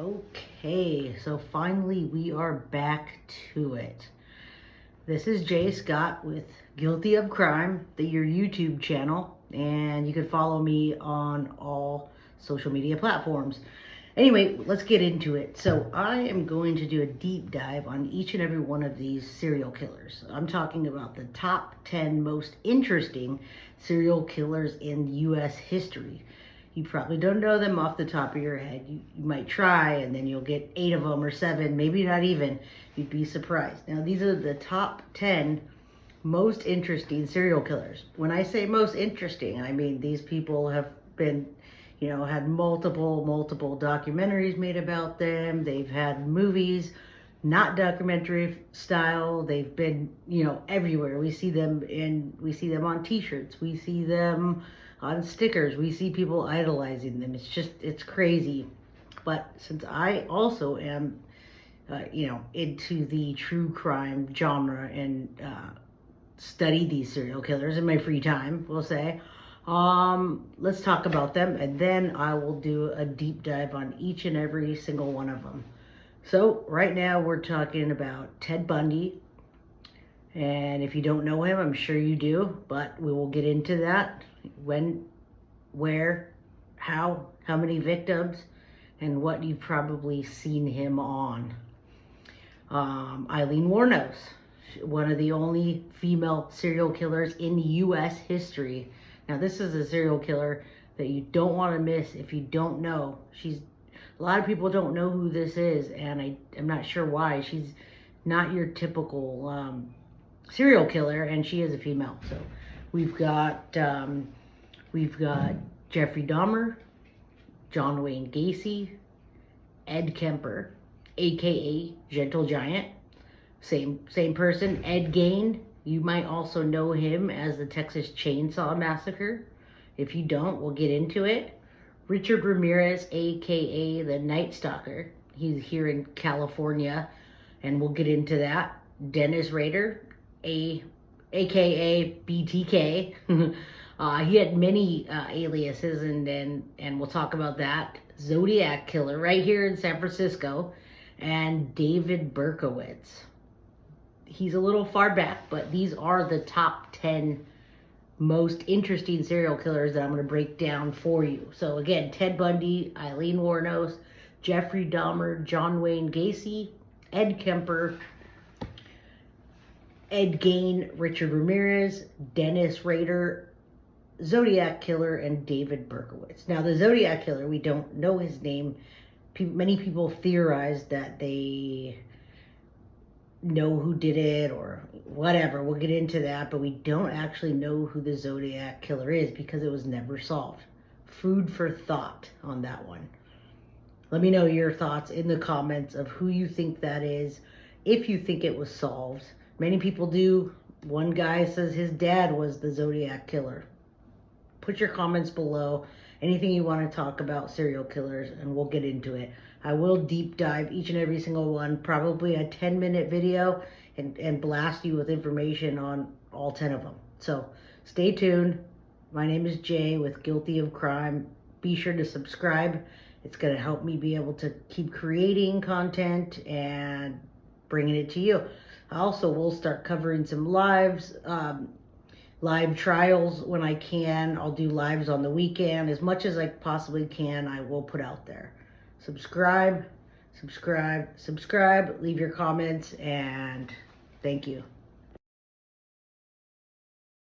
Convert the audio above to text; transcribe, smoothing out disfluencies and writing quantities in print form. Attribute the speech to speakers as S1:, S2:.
S1: Okay, so finally we are back to it. This is Jay Scott with Guilty of Crime, your YouTube channel, and you can follow me on all social media platforms. Anyway, let's get into it. So I am going to do a deep dive on each and every one of these serial killers. I'm talking about the top 10 most interesting serial killers in U.S. history. You probably don't know them off the top of your head. You might try, and then you'll get 8 of them or 7, maybe not even. You'd be surprised. Now, these are the top 10 most interesting serial killers. When I say most interesting, I mean these people have been, had multiple documentaries made about them. They've had movies, not documentary style. They've been, everywhere. We see them on t-shirts. We see them on stickers. We see people idolizing them. It's crazy. But since I also am, into the true crime genre and study these serial killers in my free time, we'll say, let's talk about them, and then I will do a deep dive on each and every single one of them. So right now we're talking about Ted Bundy. And if you don't know him, I'm sure you do, but we will get into that. When, where, how many victims, and what you've probably seen him on. Aillen Wuornoss, one of the only female serial killers in U.S. history. Now, this is a serial killer that you don't want to miss if you don't know. A lot of people don't know who this is, and I'm not sure why. She's not your typical serial killer, and she is a female. So we've got Jeffery Damner, John Wayne Gacy, Ed Kemper, aka Gentle Giant, same person. Ed Gein, you might also know him as the Texas Chainsaw Massacre. If you don't, we'll get into it. Richard Ramirez, aka the Night Stalker, he's here in California, and we'll get into that. Dennis Rader, aka BTK. He had many aliases, and we'll talk about that. Zodiac Killer, right here in San Francisco, and David Berkowitz. He's a little far back, but these are the top 10 most interesting serial killers that I'm going to break down for you. So again, Ted Bundy, Aillen Wuornoss, Jeffery Damner, John Wayne Gacy, Ed Kemper, Ed Gein, Richard Ramirez, Dennis Rader, Zodiac Killer, and David Berkowitz. Now, the Zodiac Killer, we don't know his name. Many people theorize that they know who did it or whatever. We'll get into that, but we don't actually know who the Zodiac Killer is because it was never solved. Food for thought on that one. Let me know your thoughts in the comments of who you think that is, if you think it was solved. Many people do. One guy says his dad was the Zodiac Killer. Put your comments below, anything you want to talk about serial killers, and we'll get into it. I will deep dive each and every single one, probably a 10-minute video, and blast you with information on all 10 of them. So stay tuned. My name is Jay with Guilty of Crime. Be sure to subscribe. It's going to help me be able to keep creating content and bringing it to you. I also will start covering some live trials when I can. I'll do lives on the weekend. As much as I possibly can, I will put out there. Subscribe. Leave your comments, and thank you.